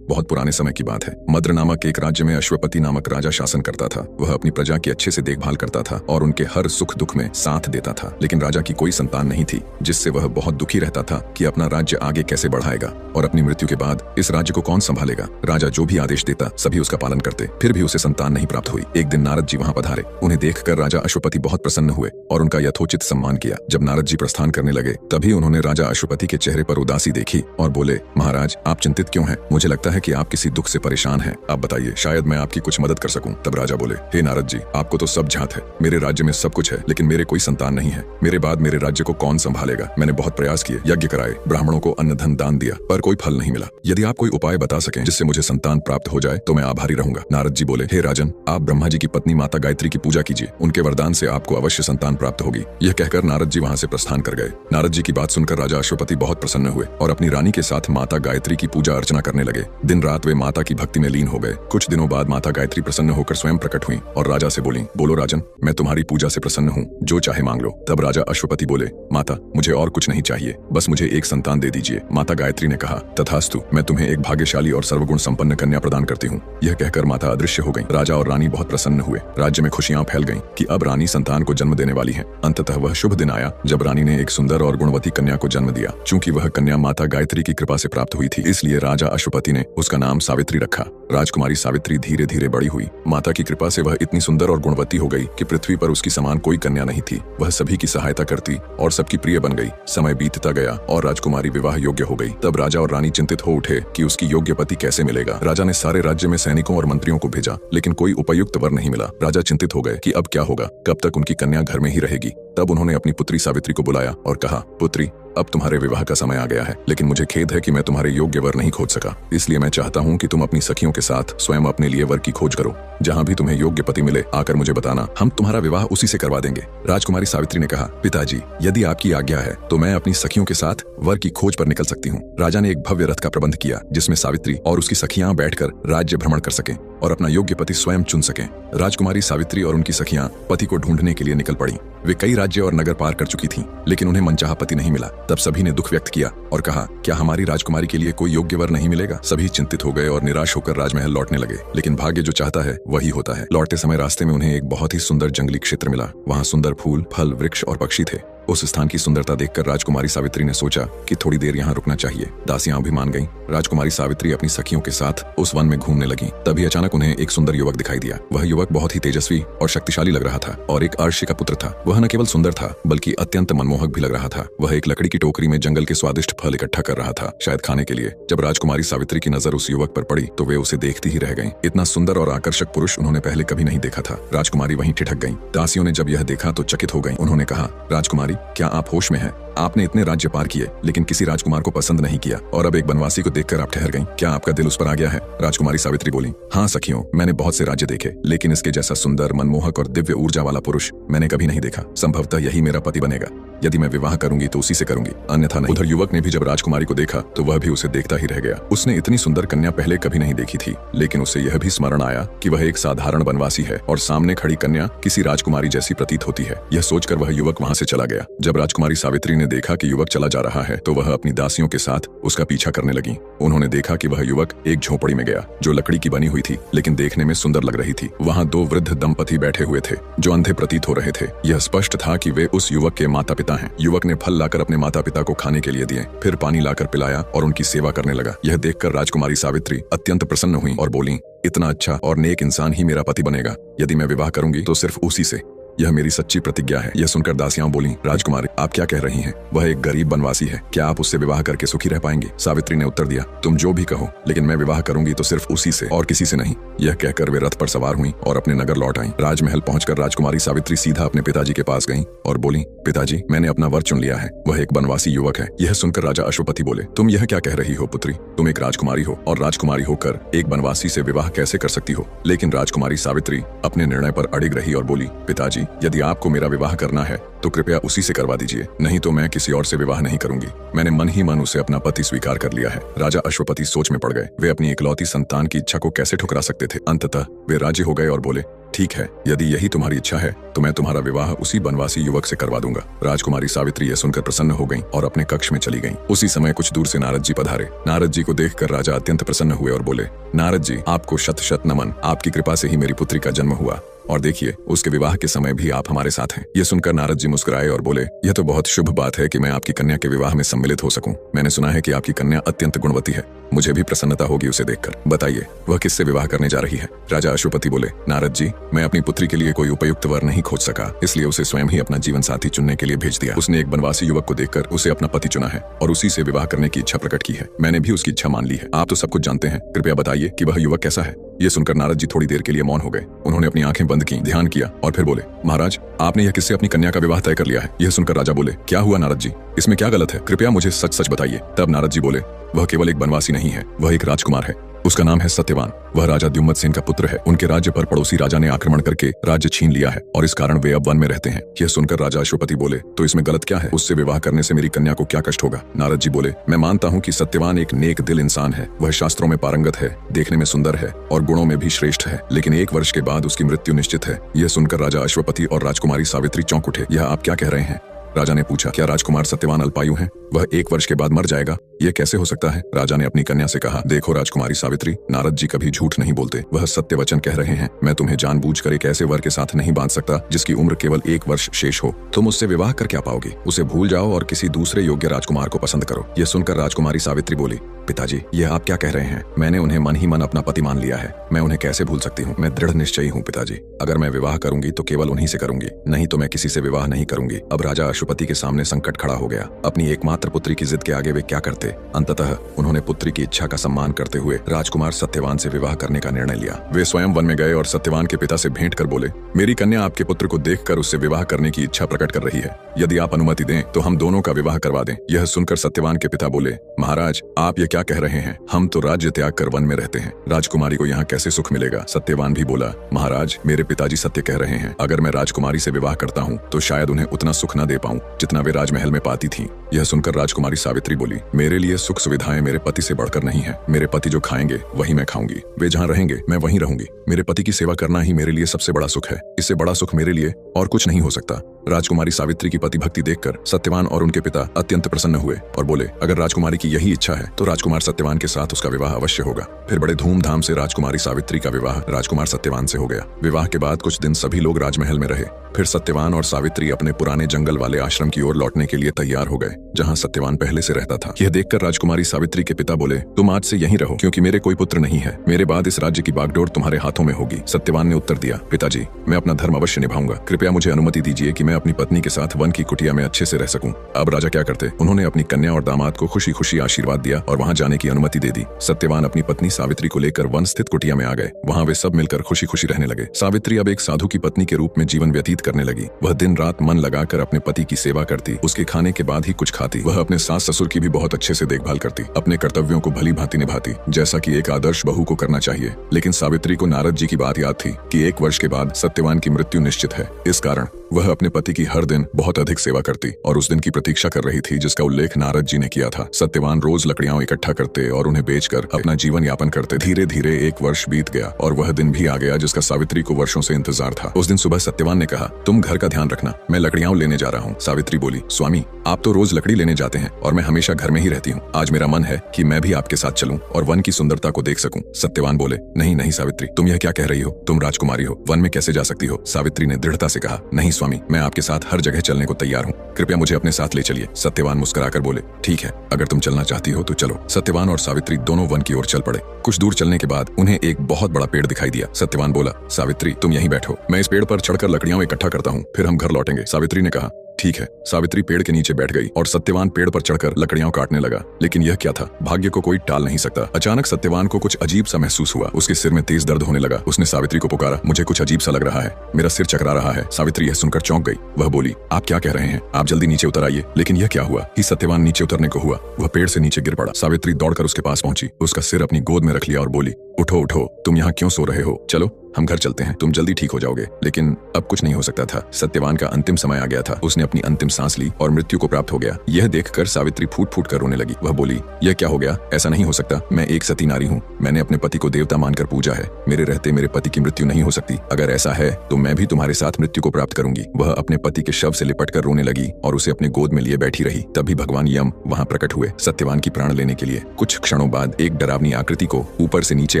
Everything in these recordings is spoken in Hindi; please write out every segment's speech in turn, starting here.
बहुत पुराने समय की बात है। मद्र नामक एक राज्य में अश्वपति नामक राजा शासन करता था। वह अपनी प्रजा की अच्छे से देखभाल करता था और उनके हर सुख दुख में साथ देता था। लेकिन राजा की कोई संतान नहीं थी, जिससे वह बहुत दुखी रहता था कि अपना राज्य आगे कैसे बढ़ाएगा और अपनी मृत्यु के बाद इस राज्य को कौन संभालेगा। राजा जो भी आदेश देता सभी उसका पालन करते, फिर भी उसे संतान नहीं प्राप्त हुई। एक दिन नारद जी वहां पधारे। उन्हें देखकर राजा अश्वपति बहुत प्रसन्न हुए और उनका यथोचित सम्मान किया। जब नारद जी प्रस्थान करने लगे तभी उन्होंने राजा अश्वपति के चेहरे पर उदासी देखी और बोले, महाराज आप चिंतित क्यों हैं? मुझे लगता है कि आप किसी दुख से परेशान हैं। आप बताइए, शायद मैं आपकी कुछ मदद कर सकूं। तब राजा बोले, हे नारद जी, आपको तो सब झात है। मेरे राज्य में सब कुछ है, लेकिन मेरे कोई संतान नहीं है। मेरे बाद मेरे राज्य को कौन संभालेगा? मैंने बहुत प्रयास किए, यज्ञ कराए, ब्राह्मणों को अन्न धन दान दिया, पर कोई फल नहीं मिला। यदि आप कोई उपाय बता सकें जिससे मुझे संतान प्राप्त हो जाए तो मैं आभारी रहूंगा। नारद जी बोले, हे राजन, आप ब्रह्मा जी की पत्नी माता गायत्री की पूजा कीजिए। उनके वरदान से आपको अवश्य संतान प्राप्त होगी। यह कहकर नारद जी वहां से प्रस्थान कर गए। नारद जी की बात सुनकर राजा अश्वपति बहुत प्रसन्न हुए और अपनी रानी के साथ माता गायत्री की पूजा अर्चना करने लगे। दिन रात वे माता की भक्ति में लीन हो गए। कुछ दिनों बाद माता गायत्री प्रसन्न होकर स्वयं प्रकट हुई और राजा से बोली, बोलो राजन, मैं तुम्हारी पूजा से प्रसन्न हूँ, जो चाहे मांग लो। तब राजा अश्वपति बोले, माता मुझे और कुछ नहीं चाहिए, बस मुझे एक संतान दे दीजिए। माता गायत्री ने कहा, तथास्तु, मैं तुम्हें एक भाग्यशाली और सर्वगुण संपन्न कन्या प्रदान करती हूँ। यह कहकर माता अदृश्य हो गई। राजा और रानी बहुत प्रसन्न हुए। राज्य में खुशियां फैल गईं कि अब रानी संतान को जन्म देने वाली है। अंततः वह शुभ दिन आया जब रानी ने एक सुंदर और गुणवती कन्या को जन्म दिया। चूंकि वह कन्या माता गायत्री की कृपा से प्राप्त हुई थी, इसलिए राजा अश्वपति ने उसका नाम सावित्री रखा। राजकुमारी सावित्री धीरे धीरे बड़ी हुई। माता की कृपा से वह इतनी सुंदर और गुणवती हो गई कि पृथ्वी पर उसकी समान कोई कन्या नहीं थी। वह सभी की सहायता करती और सबकी प्रिय बन गई। समय बीतता गया और राजकुमारी विवाह योग्य हो गई। तब राजा और रानी चिंतित हो उठे कि उसकी योग्य पति कैसे मिलेगा। राजा ने सारे राज्य में सैनिकों और मंत्रियों को भेजा, लेकिन कोई उपयुक्त वर नहीं मिला। राजा चिंतित हो गए कि अब क्या होगा, कब तक उनकी कन्या घर में ही रहेगी। तब उन्होंने अपनी पुत्री सावित्री को बुलाया और कहा, पुत्री, अब तुम्हारे विवाह का समय आ गया है, लेकिन मुझे खेद है कि मैं तुम्हारे योग्य वर नहीं खोज सका। इसलिए मैं चाहता हूँ कि तुम अपनी सखियों के साथ स्वयं अपने लिए वर की खोज करो। जहाँ भी तुम्हें योग्य पति मिले आकर मुझे बताना, हम तुम्हारा विवाह उसी से करवा देंगे। राजकुमारी सावित्री ने कहा, पिताजी, यदि आपकी आज्ञा है तो मैं अपनी सखियों के साथ वर की खोज पर निकल सकती हूँ। राजा ने एक भव्य रथ का प्रबंध किया जिसमें सावित्री और उसकी सखियां बैठकर राज्य भ्रमण कर सकें और अपना योग्य पति स्वयं चुन सकें। राजकुमारी सावित्री और उनकी सखियां पति को ढूंढने के लिए निकल पड़ी। वे कई राज्य और नगर पार कर चुकी थीं, लेकिन उन्हें मनचाहा पति नहीं मिला। तब सभी ने दुख व्यक्त किया और कहा, क्या हमारी राजकुमारी के लिए कोई योग्य वर नहीं मिलेगा? सभी चिंतित हो गए और निराश होकर राजमहल लौटने लगे। लेकिन भाग्य जो चाहता है वही होता है। लौटते समय रास्ते में उन्हें एक बहुत ही सुंदर जंगली क्षेत्र मिला। वहाँ सुंदर फूल, फल, वृक्ष और पक्षी थे। उस स्थान की सुंदरता देखकर राजकुमारी सावित्री ने सोचा कि थोड़ी देर यहाँ रुकना चाहिए। दासियां भी मान गईं। राजकुमारी सावित्री अपनी सखियों के साथ उस वन में घूमने लगी। तभी अचानक उन्हें एक सुंदर युवक दिखाई दिया। वह युवक बहुत ही तेजस्वी और शक्तिशाली लग रहा था और एक अर्षि का पुत्र था। वह न केवल सुंदर था बल्कि अत्यंत मनमोहक भी लग रहा था। वह एक लकड़ी की टोकरी में जंगल के स्वादिष्ट फल इकट्ठा कर रहा था, शायद खाने के लिए। जब राजकुमारी सावित्री की नजर उस युवक पर पड़ी तो वे उसे देखती ही रह गईं। इतना सुंदर और आकर्षक पुरुष उन्होंने पहले कभी नहीं देखा था। राजकुमारी वहीं ठिठक गईं। दासियों ने जब यह देखा तो चकित हो गईं। उन्होंने कहा, राजकुमारी, क्या आप होश में हैं? आपने इतने राज्य पार किए लेकिन किसी राजकुमार को पसंद नहीं किया और अब एक बनवासी को देखकर आप ठहर गईं। क्या आपका दिल उस पर आ गया है? राजकुमारी सावित्री बोली, हाँ सखियों, मैंने बहुत से राज्य देखे, लेकिन इसके जैसा सुंदर, मनमोहक और दिव्य ऊर्जा वाला पुरुष मैंने कभी नहीं देखा। संभवतः यही मेरा पति बनेगा। यदि मैं विवाह करूंगी तो उसी से करूंगी, अन्यथा नहीं। उधर युवक ने भी जब राजकुमारी को देखा तो वह भी उसे देखता ही रह गया। उसने इतनी सुंदर कन्या पहले कभी नहीं देखी थी, लेकिन उसे यह भी स्मरण आया कि वह एक साधारण बनवासी है और सामने खड़ी कन्या किसी राजकुमारी जैसी प्रतीत होती है। यह सोचकर वह युवक वहां से चला गया। जब राजकुमारी सावित्री ने देखा कि युवक चला जा रहा है तो वह अपनी दासियों के साथ उसका पीछा करने लगी। उन्होंने देखा कि वह युवक एक झोपड़ी में गया जो लकड़ी की बनी हुई थी, लेकिन देखने में सुंदर लग रही थी। वहां दो वृद्ध दंपति बैठे हुए थे जो अंधे प्रतीत हो रहे थे। यह स्पष्ट था कि वे उस युवक के माता पिता हैं। युवक ने फल लाकर अपने माता पिता को खाने के लिए दिए, फिर पानी लाकर पिलाया और उनकी सेवा करने लगा। यह देखकर राजकुमारी सावित्री अत्यंत प्रसन्न हुई और बोली, इतना अच्छा और नेक इंसान ही मेरा पति बनेगा। यदि मैं विवाह करूंगी तो सिर्फ उसी से। यह मेरी सच्ची प्रतिज्ञा है। यह सुनकर दासियां बोली, राजकुमारी, आप क्या कह रही हैं? वह एक गरीब बनवासी है, क्या आप उससे विवाह करके सुखी रह पाएंगी? सावित्री ने उत्तर दिया, तुम जो भी कहो, लेकिन मैं विवाह करूंगी तो सिर्फ उसी से और किसी से नहीं। यह कहकर वे रथ पर सवार हुई और अपने नगर लौट आईं। राजमहल पहुंचकर राजकुमारी सावित्री सीधा अपने पिताजी के पास गईं और बोली, पिताजी, मैंने अपना वर चुन लिया है। वह एक बनवासी युवक है। यह सुनकर राजा अश्वपति बोले, तुम यह क्या कह रही हो पुत्री? तुम एक राजकुमारी हो और राजकुमारी होकर एक बनवासी से विवाह कैसे कर सकती हो? लेकिन राजकुमारी सावित्री अपने निर्णय पर अड़िग रही और बोली, पिताजी, यदि आपको मेरा विवाह करना है तो कृपया उसी से करवा दीजिए, नहीं तो मैं किसी और से विवाह नहीं करूंगी। मैंने मन ही मन उसे अपना पति स्वीकार कर लिया है। राजा अश्वपति सोच में पड़ गए। वे अपनी इकलौती संतान की इच्छा को कैसे ठुकरा सकते थे। अंततः वे राजी हो गए और बोले, ठीक है, यदि यही तुम्हारी इच्छा है तो मैं तुम्हारा विवाह उसी बनवासी युवक से करवा दूंगा। राजकुमारी सावित्री यह सुनकर प्रसन्न हो गईं और अपने कक्ष में चली गईं। उसी समय कुछ दूर से नारद जी पधारे। नारद जी को देखकर राजा अत्यंत प्रसन्न हुए और बोले, नारद जी, आपको शत शत नमन। आपकी कृपा से ही मेरी पुत्री का जन्म हुआ और देखिए, उसके विवाह के समय भी आप हमारे साथ हैं। ये सुनकर नारद जी मुस्कुराए और बोले, यह तो बहुत शुभ बात है कि मैं आपकी कन्या के विवाह में सम्मिलित हो सकूं। मैंने सुना है कि आपकी कन्या अत्यंत गुणवती है। मुझे भी प्रसन्नता होगी उसे देखकर। बताइए, वह किससे विवाह करने जा रही है? राजा अश्वपति बोले, नारद जी, मैं अपनी पुत्री के लिए कोई उपयुक्त वर नहीं खोज सका, इसलिए उसे स्वयं ही अपना जीवन साथी चुनने के लिए भेज दिया। उसने एक बनवासी युवक को देखकर उसे अपना पति चुना है और उसी से विवाह करने की इच्छा प्रकट की है। मैंने भी उसकी इच्छा मान ली है। आप तो सब कुछ जानते हैं, कृपया बताइए कि वह युवक कैसा है। ये सुनकर नारद जी थोड़ी देर के लिए मौन हो गए। उन्होंने अपनी आंखें बंद की, ध्यान किया और फिर बोले, महाराज, आपने यह किससे अपनी कन्या का विवाह तय कर लिया है? यह सुनकर राजा बोले, क्या हुआ नारद जी, इसमें क्या गलत है? कृपया मुझे सच सच बताइए। तब नारद जी बोले, वह केवल एक बनवासी नहीं है, वह एक राजकुमार है। उसका नाम है सत्यवान। वह राजा द्युम्न सेन का पुत्र है। उनके राज्य पर पड़ोसी राजा ने आक्रमण करके राज्य छीन लिया है और इस कारण वे अब वन में रहते हैं। यह सुनकर राजा अश्वपति बोले, तो इसमें गलत क्या है? उससे विवाह करने से मेरी कन्या को क्या कष्ट होगा? नारद जी बोले, मैं मानता हूँ कि सत्यवान एक नेक दिल इंसान है। वह शास्त्रों में पारंगत है, देखने में सुंदर है और गुणों में भी श्रेष्ठ है, लेकिन 1 वर्ष के बाद उसकी मृत्यु निश्चित है। यह सुनकर राजा अश्वपति और राजकुमारी सावित्री चौंक उठे। यह आप क्या कह रहे हैं? राजा ने पूछा, क्या राजकुमार सत्यवान अल्पायु है? वह 1 वर्ष के बाद मर जाएगा, यह कैसे हो सकता है? राजा ने अपनी कन्या से कहा, देखो राजकुमारी सावित्री, नारद जी कभी झूठ नहीं बोलते, वह सत्य वचन कह रहे हैं। मैं तुम्हें जानबूझकर एक ऐसे वर के साथ नहीं बांध सकता जिसकी उम्र केवल 1 वर्ष शेष हो। तुम उससे विवाह कर क्या पाओगी? उसे भूल जाओ और किसी दूसरे योग्य राजकुमार को पसंद करो। यह सुनकर राजकुमारी सावित्री बोली, पिताजी, यह आप क्या कह रहे हैं? मैंने उन्हें मन ही मन अपना पति मान लिया है। मैं उन्हें कैसे भूल सकती हूँ? मैं दृढ़ निश्चयी हूँ पिताजी। अगर मैं विवाह करूंगी तो केवल उन्हीं से करूंगी, नहीं तो मैं किसी से विवाह नहीं करूंगी। अब राजा अश्वपति के सामने संकट खड़ा हो गया। अपनी एकमात्र पुत्री की जिद के आगे वे क्या करते? अंततः उन्होंने पुत्री की इच्छा का सम्मान करते हुए राजकुमार सत्यवान से विवाह करने का निर्णय लिया। वे स्वयं वन में गए और सत्यवान के पिता से भेंट कर बोले, मेरी कन्या आपके पुत्र को देखकर उससे विवाह करने की इच्छा प्रकट कर रही है। यदि आप अनुमति दें तो हम दोनों का विवाह करवा दें। यह सुनकर सत्यवान के पिता बोले, महाराज, आप ये क्या कह रहे हैं? हम तो राज्य त्याग कर वन में रहते हैं, राजकुमारी को यहाँ कैसे सुख मिलेगा? सत्यवान भी बोला, महाराज, मेरे पिताजी सत्य कह रहे हैं। अगर मैं राजकुमारी से विवाह करता हूँ तो शायद उन्हें उतना सुख न दे पाऊँ जितना वे राजमहल में पाती थी। यह सुनकर राजकुमारी सावित्री बोली, मेरे लिए सुख सुविधाएं मेरे पति से बढ़कर नहीं है। मेरे पति जो खाएंगे वही मैं खाऊंगी, वे जहाँ रहेंगे मैं वहीं रहूंगी। मेरे पति की सेवा करना ही मेरे लिए सबसे बड़ा सुख है। इससे बड़ा सुख मेरे लिए और कुछ नहीं हो सकता। राजकुमारी सावित्री की पति भक्ति देखकर सत्यवान और उनके पिता अत्यंत प्रसन्न हुए और बोले, अगर राजकुमारी की यही इच्छा है तो राजकुमार सत्यवान के साथ उसका विवाह अवश्य होगा। फिर बड़े धूमधाम से राजकुमारी सावित्री का विवाह राजकुमार सत्यवान से हो गया। विवाह के बाद कुछ दिन सभी लोग राजमहल में रहे। फिर सत्यवान और सावित्री अपने पुराने जंगल वाले आश्रम की ओर लौटने के लिए तैयार हो गए, जहाँ सत्यवान पहले से रहता था। यह देखकर राजकुमारी सावित्री के पिता बोले, तुम आज से यहीं रहो, क्योंकि मेरे कोई पुत्र नहीं है। मेरे बाद इस राज्य की बागडोर तुम्हारे हाथों में होगी। सत्यवान ने उत्तर दिया, पिताजी, मैं अपना धर्म अवश्य निभाऊंगा। कृपया मुझे अनुमति दीजिए कि मैं अपनी पत्नी के साथ वन की कुटिया में अच्छे से रह सकूं। अब राजा क्या करते? उन्होंने अपनी कन्या और दामाद को खुशी खुशी आशीर्वाद दिया और वहां जाने की अनुमति दे दी। सत्यवान अपनी पत्नी सावित्री को लेकर वन स्थित कुटिया में आ गए। वहां वे सब मिलकर खुशी खुशी रहने लगे। सावित्री अब एक साधु की पत्नी के रूप में जीवन व्यतीत करने लगी। वह दिन रात मन लगाकर अपने पति की सेवा करती, उसके खाने के बाद ही कुछ खाती। वह अपने सास ससुर की भी बहुत अच्छे से देखभाल करती, अपने कर्तव्यों को भली भांति निभाती, जैसा कि एक आदर्श बहू को करना चाहिए। लेकिन सावित्री को नारद जी की बात याद थी कि 1 वर्ष के बाद सत्यवान की मृत्यु निश्चित है। इस कारण वह अपने पति की हर दिन बहुत अधिक सेवा करती और उस दिन की प्रतीक्षा कर रही थी जिसका उल्लेख नारद जी ने किया था। सत्यवान रोज लकड़ियां इकट्ठा करते और उन्हें बेचकर अपना जीवन यापन करते। धीरे धीरे 1 वर्ष बीत गया और वह दिन भी आ गया जिसका सावित्री को वर्षों से इंतजार था। उस दिन सुबह सत्यवान ने कहा, तुम घर का ध्यान रखना, मैं लकड़ियां लेने जा रहा हूँ। सावित्री बोली, स्वामी, आप तो रोज लकड़ी लेने जाते हैं और मैं हमेशा घर में ही रहती हूँ। आज मेरा मन है कि मैं भी आपके साथ चलूं और वन की सुंदरता को देख सकूं। सत्यवान बोले, नहीं नहीं सावित्री, तुम यह क्या कह रही हो? तुम राजकुमारी हो, वन में कैसे जा सकती हो? सावित्री ने दृढ़ता से कहा, नहीं स्वामी, मैं आपके साथ हर जगह चलने को तैयार हूँ, कृपया मुझे अपने साथ ले चलिए। सत्यवान मुस्कुराकर बोले, ठीक है, अगर तुम चलना चाहती हो तो चलो। सत्यवान और सावित्री दोनों वन की ओर चल पड़े। कुछ दूर चलने के बाद उन्हें एक बहुत बड़ा पेड़ दिखाई दिया। सत्यवान बोला, सावित्री, तुम यहीं बैठो, मैं इस पेड़ पर चढ़कर लकड़ियां इकट्ठा करता हूँ, फिर हम घर लौटेंगे। सावित्री ने कहा, ठीक है। सावित्री पेड़ के नीचे बैठ गई और सत्यवान पेड़ पर चढ़कर लकड़ियां काटने लगा। लेकिन यह क्या था? भाग्य को कोई टाल नहीं सकता। अचानक सत्यवान को कुछ अजीब सा महसूस हुआ। उसके सिर में तेज दर्द होने लगा। उसने सावित्री को पुकारा, मुझे कुछ अजीब सा लग रहा है, मेरा सिर चकरा रहा है। सावित्री यह सुनकर चौंक गई। वह बोली, आप क्या कह रहे हैं? आप जल्दी नीचे उतर आइए। लेकिन यह क्या हुआ? ही सत्यवान नीचे उतरने को हुआ, वह पेड़ से नीचे गिर पड़ा। सावित्री दौड़कर उसके पास पहुंची, उसका सिर अपनी गोद में रख लिया और बोली, उठो उठो, तुम यहाँ क्यों सो रहे हो? चलो हम घर चलते हैं, तुम जल्दी ठीक हो जाओगे। लेकिन अब कुछ नहीं हो सकता था। सत्यवान का अंतिम समय आ गया था। उसने अपनी अंतिम सांस ली और मृत्यु को प्राप्त हो गया। यह देखकर सावित्री फूट फूट कर रोने लगी। वह बोली, यह क्या हो गया? ऐसा नहीं हो सकता। मैं एक सती नारी हूँ। मैंने अपने पति को देवता मानकर पूजा है। मेरे रहते मेरे पति की मृत्यु नहीं हो सकती। अगर ऐसा है तो मैं भी तुम्हारे साथ मृत्यु को प्राप्त करूंगी। वह अपने पति के शव से लिपट कर रोने लगी और उसे अपने गोद में लिए बैठी रही। तभी भगवान यम वहां प्रकट हुए सत्यवान की प्राण लेने के लिए। कुछ क्षणों बाद एक डरावनी आकृति को ऊपर से नीचे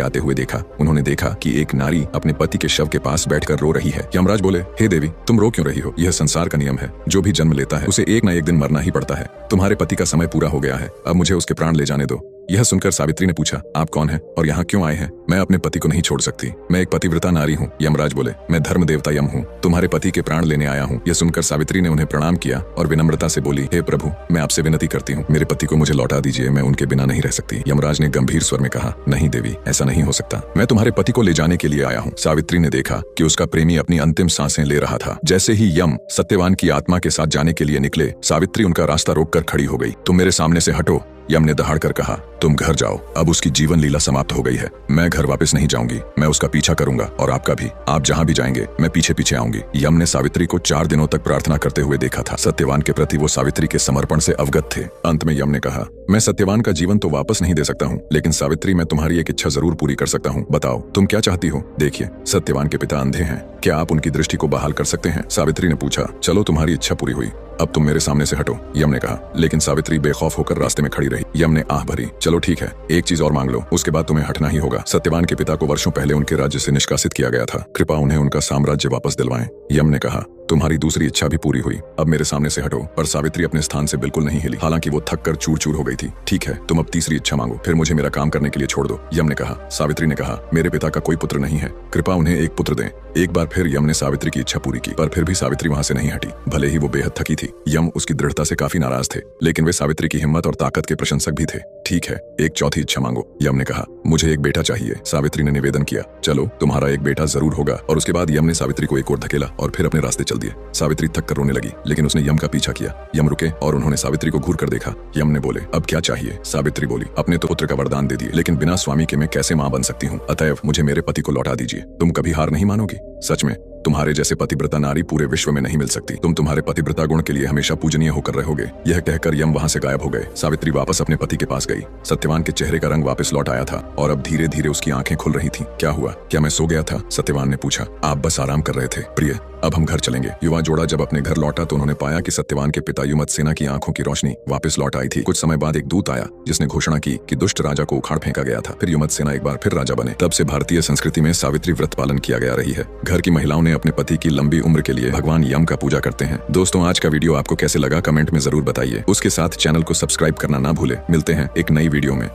आते हुए देखा। उन्होंने देखा कि एक नारी अपने पति के शव के पास बैठकर रो रही है। यमराज बोले, हे देवी, तुम रो क्यों रही हो? यह संसार का नियम है। जो भी जन्म लेता है उसे एक न एक दिन मरना ही पड़ता है। तुम्हारे पति का समय पूरा हो गया है। अब मुझे उसके प्राण ले जाने दो। यह सुनकर सावित्री ने पूछा, आप कौन हैं और यहाँ क्यों आए हैं? मैं अपने पति को नहीं छोड़ सकती। मैं एक पतिव्रता नारी हूँ। यमराज बोले, मैं धर्म देवता यम हूँ। तुम्हारे पति के प्राण लेने आया हूँ। यह सुनकर सावित्री ने उन्हें प्रणाम किया और विनम्रता से बोली, हे प्रभु, मैं आपसे विनती करती हूँ, मेरे पति को मुझे लौटा दीजिए। मैं उनके बिना नहीं रह सकती। यमराज ने गंभीर स्वर में कहा, नहीं देवी, ऐसा नहीं हो सकता। मैं तुम्हारे पति को ले जाने के लिए आया हूँ। सावित्री ने देखा कि उसका प्रेमी अपनी अंतिम सांसें ले रहा था। जैसे ही यम सत्यवान की आत्मा के साथ जाने के लिए निकले, सावित्री उनका रास्ता रोककर खड़ी हो गई। तुम मेरे सामने से हटो। यम ने दहाड़कर कहा, तुम घर जाओ। अब उसकी जीवन लीला समाप्त हो गई है। मैं घर वापस नहीं जाऊंगी। मैं उसका पीछा करूंगा और आपका भी। आप जहां भी जाएंगे मैं पीछे पीछे आऊंगी। यम ने सावित्री को 4 दिनों तक प्रार्थना करते हुए देखा था। सत्यवान के प्रति वो सावित्री के समर्पण से अवगत थे। अंत में यम ने कहा, मैं सत्यवान का जीवन तो वापस नहीं दे सकता हूँ, लेकिन सावित्री, मैं तुम्हारी एक इच्छा जरूर पूरी कर सकता हूँ। बताओ तुम क्या चाहती हो? देखिए, सत्यवान के पिता अंधे हैं। क्या आप उनकी दृष्टि को बहाल कर सकते हैं? सावित्री ने पूछा। चलो, तुम्हारी इच्छा पूरी हुई। अब तुम मेरे सामने से हटो, यम ने कहा। लेकिन सावित्री बेखौफ होकर रास्ते में खड़ी रही। यम ने आह भरी, चलो ठीक है, एक चीज और मांग लो, उसके बाद तुम्हें हटना ही होगा। सत्यवान के पिता को वर्षों पहले उनके राज्य से निष्कासित किया गया था। कृपा उन्हें उनका साम्राज्य वापस दिलवाएं। यम ने कहा, तुम्हारी दूसरी इच्छा भी पूरी हुई। अब मेरे सामने से हटो। पर सावित्री अपने स्थान से बिल्कुल नहीं हिली। हालांकि वो थक कर चूर चूर हो गई थी। ठीक है, तुम अब तीसरी इच्छा मांगो, फिर मुझे मेरा काम करने के लिए छोड़ दो, यम ने कहा। सावित्री ने कहा, मेरे पिता का कोई पुत्र नहीं है। कृपा उन्हें एक पुत्र दें। एक बार फिर यम ने सावित्री की इच्छा पूरी की, पर फिर भी सावित्री वहां से नहीं हटी। भले ही वो बेहद थकी थी। यम उसकी दृढ़ता से काफी नाराज थे, लेकिन वे सावित्री की हिम्मत और ताकत के प्रशंसक भी थे। ठीक है, एक चौथी इच्छा मांगो, यम ने कहा। मुझे एक बेटा चाहिए, सावित्री ने निवेदन किया। चलो, तुम्हारा एक बेटा जरूर होगा। और उसके बाद यम ने सावित्री को एक ओर धकेला और फिर अपने रास्ते चल दिए। सावित्री थक कर रोने लगी, लेकिन उसने यम का पीछा किया। यम रुके और उन्होंने सावित्री को घूर कर देखा। यम ने बोले, अब क्या चाहिए? सावित्री बोली, अपने तो पुत्र का वरदान दे दिए, लेकिन बिना स्वामी के मैं कैसे मां बन सकती हूँ? अतएव मुझे मेरे पति को लौटा दीजिए। तुम कभी हार नहीं मानोगी। सच में तुम्हारे जैसे पतिव्रता नारी पूरे विश्व में नहीं मिल सकती। तुम तुम्हारे पतिव्रता गुण के लिए हमेशा पूजनीय होकर रहोगे। यह कहकर यम वहां से गायब हो गए। सावित्री वापस अपने पति के पास गई। सत्यवान के चेहरे का रंग वापस लौट आया था और अब धीरे धीरे उसकी आंखें खुल रही थीं। क्या हुआ? क्या मैं सो गया था? सत्यवान ने पूछा। आप बस आराम कर रहे थे। प्रिय, अब हम घर चलेंगे। युवा जोड़ा जब अपने घर लौटा तो उन्होंने पाया कि सत्यवान के पिता युमत्सेना की आंखों की रोशनी वापस लौट आई थी। कुछ समय बाद एक दूत आया जिसने घोषणा की कि दुष्ट राजा को उखाड़ फेंका गया था। फिर युमत्सेना एक बार फिर राजा बने। तब से भारतीय संस्कृति में सावित्री व्रत पालन किया गया रही है। घर की महिलाओं ने अपने पति की लंबी उम्र के लिए भगवान यम का पूजा करते हैं। दोस्तों, आज का वीडियो आपको कैसे लगा कमेंट में जरूर बताइए। उसके साथ चैनल को सब्सक्राइब करना ना भूले। मिलते हैं एक नई वीडियो में।